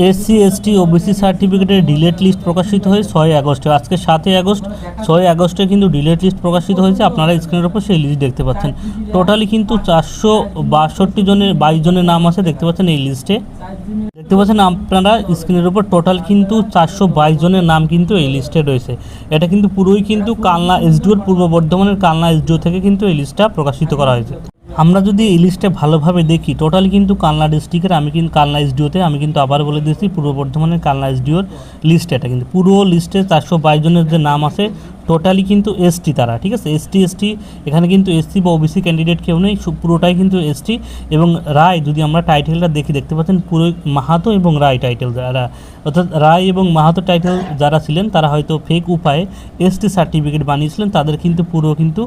SC ST OBC সার্টিফিকেটের delete list প্রকাশিত হয় 6 আগস্টে। আজকে 7 আগস্ট, 6 আগস্টে কিন্তু ডিলেট লিস্ট প্রকাশিত হয়েছে। আপনারা স্ক্রিনের উপর সেই লিস্ট দেখতে পাচ্ছেন। টোটালি কিন্তু 462 জনের 22 জনের নাম আছে দেখতে পাচ্ছেন এই লিস্টে। দেখতে পাচ্ছেন আপনারা স্ক্রিনের উপর টোটাল কিন্তু 422 জনের নাম কিন্তু এই লিস্টে রয়েছে। এটা কিন্তু পুরোই কিন্তু কালনা এসডিওর পূর্ব বর্ধমানের কালনা এসডিও থেকে কিন্তু এই লিস্টটা প্রকাশিত করা হয়েছে। আমরা যদি এই লিস্টে ভালোভাবে দেখি টোটালি কিন্তু কালনা ডিস্ট্রিক্টের কালনা এসডিওতে আমি কিন্তু আবার বলে দিচ্ছি পূর্ব বর্ধমানের কালনা এসডিওর লিস্ট। এটা কিন্তু পুরো লিস্টে 422 জনের যে নাম আছে টোটালি কিন্তু এসটি তারা, ঠিক আছে। এসটি এখানে কিন্তু এসসি বা ওবিসি ক্যান্ডিডেট কেউ নেই, পুরোটাই কিন্তু এসটি। এবং রায় যদি আমরা টাইটেলটা দেখতে পাচ্ছেন পুরো মাহাতো এবং রায় টাইটেল যারা, অর্থাৎ রায় এবং মাহাতো টাইটেল যারা ছিলেন তারা হয়তো ফেক উপায়ে এসটি সার্টিফিকেট বানিয়েছিলেন, তাদের কিন্তু পুরো কিন্তু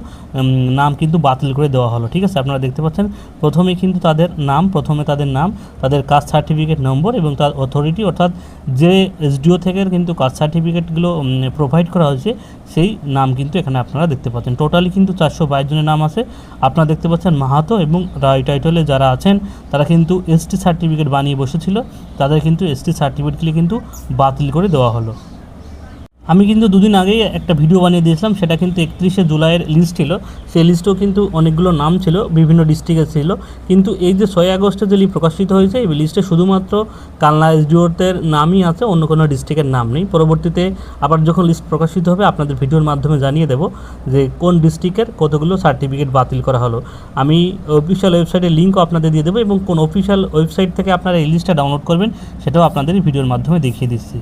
নাম কিন্তু বাতিল করে দেওয়া হলো, ঠিক আছে। আপনারা দেখতে পাচ্ছেন প্রথমে তাদের নাম, তাদের কাস্ট সার্টিফিকেট নম্বর এবং তার অথরিটি, অর্থাৎ যে এসডিও থেকে কিন্তু কাস্ট সার্টিফিকেটগুলো প্রোভাইড করা হয়েছে সেই নাম কিন্তু এখানে আপনারা দেখতে পাচ্ছেন। টোটালি কিন্তু 422 জনের নাম আছে। আপনারা দেখতে পাচ্ছেন মাহাতো এবং রায় টাইটেলে যারা আছেন তারা কিন্তু এসটি সার্টিফিকেট বানিয়ে বসেছিল, তাদের কিন্তু এসটি সার্টিফিকেটগুলি কিন্তু বাতিল করে দেওয়া হলো। আমি কিন্তু দুদিন আগেই একটা ভিডিও বানিয়ে দিয়েছিলাম, সেটা কিন্তু 31শে জুলাইয়ের লিস্ট ছিল। সেই লিস্টেও কিন্তু অনেকগুলো নাম ছিল, বিভিন্ন ডিস্ট্রিক্টের ছিল। কিন্তু এই যে 6 আগস্টে যে প্রকাশিত হয়েছে এই লিস্টে শুধুমাত্র কালনা এসডিওদের নামই আছে, অন্য কোনো ডিস্ট্রিক্টের নাম নেই। পরবর্তীতে আবার যখন লিস্ট প্রকাশিত হবে আপনাদের ভিডিওর মাধ্যমে জানিয়ে দেব যে কোন ডিস্ট্রিক্টের কতগুলো সার্টিফিকেট বাতিল করা হলো। আমি অফিসিয়াল ওয়েবসাইটের লিঙ্কও আপনাদের দিয়ে দেবো এবং কোন অফিসিয়াল ওয়েবসাইট থেকে আপনারা এই লিস্টটা ডাউনলোড করবেন সেটাও আপনাদের ভিডিওর মাধ্যমে দেখিয়ে দিচ্ছি।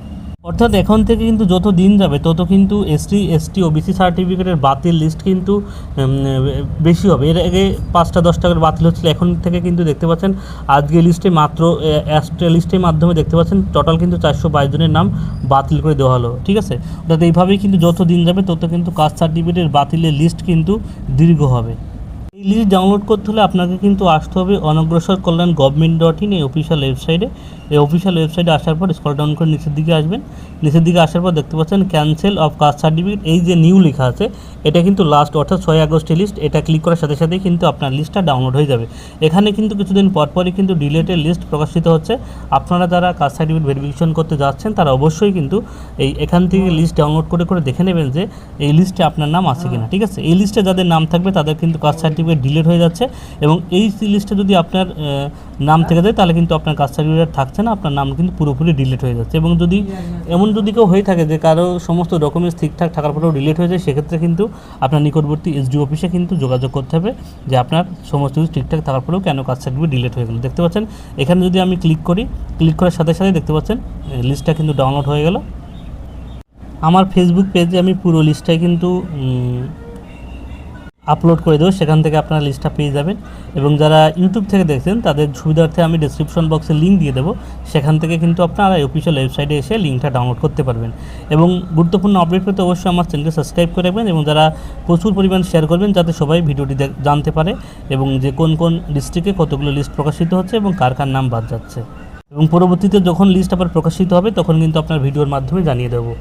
অর্থাৎ এখন থেকে কিন্তু যত দিন যাবে তত কিন্তু এসটি ওবিসি সার্টিফিকেটের বাতিল লিস্ট কিন্তু বেশি হবে। এর আগে 5টা-10টা করে বাতিল হচ্ছিল, এখন থেকে কিন্তু দেখতে পাচ্ছেন আজকে লিস্টে মাত্র লিস্টের মাধ্যমে দেখতে পাচ্ছেন টোটাল কিন্তু 422 জনের নাম বাতিল করে দেওয়া হলো, ঠিক আছে। অর্থাৎ এইভাবেই কিন্তু যত দিন যাবে তত কিন্তু কাস্ট সার্টিফিকেটের বাতিলের লিস্ট কিন্তু দীর্ঘ হবে। এই লিস্ট ডাউনলোড করতে হলে আপনাকে কিন্তু আসতে হবে অনগ্রসর কল্যাণ গভর্নমেন্ট.in এই অফিসিয়াল ওয়েবসাইটে। এই অফিসিয়াল ওয়েবসাইটে আসার পর স্ক্রল ডাউন করে নিচের দিকে আসবেন। নিচের দিকে আসার পর দেখতে পাচ্ছেন ক্যান্সেল অফ কাস্ট সার্টিফিকেট, এই যে নিউ লেখা আছে এটা কিন্তু লাস্ট, অর্থাৎ 6 আগস্টের লিস্ট। এটা ক্লিক করার সাথে সাথেই কিন্তু আপনার লিস্টটা ডাউনলোড হয়ে যাবে। এখানে কিন্তু কিছুদিন পরপরই কিন্তু ডিলেটের লিস্ট প্রকাশিত হচ্ছে। আপনারা যারা কাস্ট সার্টিফিকেট ভেরিফিকেশন করতে যাচ্ছেন তারা অবশ্যই কিন্তু এখান থেকে লিস্ট ডাউনলোড করে দেখে নেবেন যে এই লিস্টে আপনার নাম আছে কিনা, ঠিক আছে। এই লিস্টে যাদের নাম থাকবে তাদের কিন্তু কাস্ট সার্টিফিকেট ডিলেট হয়ে যাচ্ছে এবং এই লিস্টে যদি আপনার নাম থেকে যায় তাহলে কিন্তু আপনার কাস্ট সার্টিফিকেট থাকছে না, আপনার নাম কিন্তু পুরোপুরি ডিলিট হয়ে যাচ্ছে। এবং যদি কেউ হয়ে থাকে যে কারো সমস্ত ডকুমেন্টস ঠিকঠাক থাকার পরেও ডিলিট হয়ে যায়, সেক্ষেত্রে কিন্তু আপনার নিকটবর্তী এসডিও অফিসে কিন্তু যোগাযোগ করতে হবে যে আপনার সমস্ত কিছু ঠিকঠাক থাকার পরেও কেন কাস্ট সার্টিফিকেট ডিলিট হয়ে গেল। দেখতে পাচ্ছেন এখানে যদি আমি ক্লিক করার সাথে সাথে দেখতে পাচ্ছেন লিস্টটা কিন্তু ডাউনলোড হয়ে গেল। আমার ফেসবুক পেজে আমি পুরো লিস্টটাই কিন্তু আপলোড করে দেবো, সেখান থেকে আপনারা লিস্টটা পেয়ে যাবেন। এবং যারা ইউটিউব থেকে দেখছেন তাদের সুবিধার্থে আমি ডেসক্রিপশন বক্সে লিঙ্ক দিয়ে দেবো, সেখান থেকে কিন্তু আপনারা অফিসিয়াল ওয়েবসাইটে এসে লিঙ্কটা ডাউনলোড করতে পারবেন। এবং গুরুত্বপূর্ণ আপডেট পেতে অবশ্যই আমার চ্যানেলকে সাবস্ক্রাইব করে রাখবেন এবং যারা প্রচুর পরিমাণ শেয়ার করবেন যাতে সবাই ভিডিওটি জানতে পারে এবং যে কোন ডিস্ট্রিক্টে কতগুলো লিস্ট প্রকাশিত হচ্ছে এবং কার কার নাম বাদ যাচ্ছে। এবং পরবর্তীতে যখন লিস্ট আবার প্রকাশিত হবে তখন কিন্তু আপনার ভিডিওর মাধ্যমে জানিয়ে দেবো।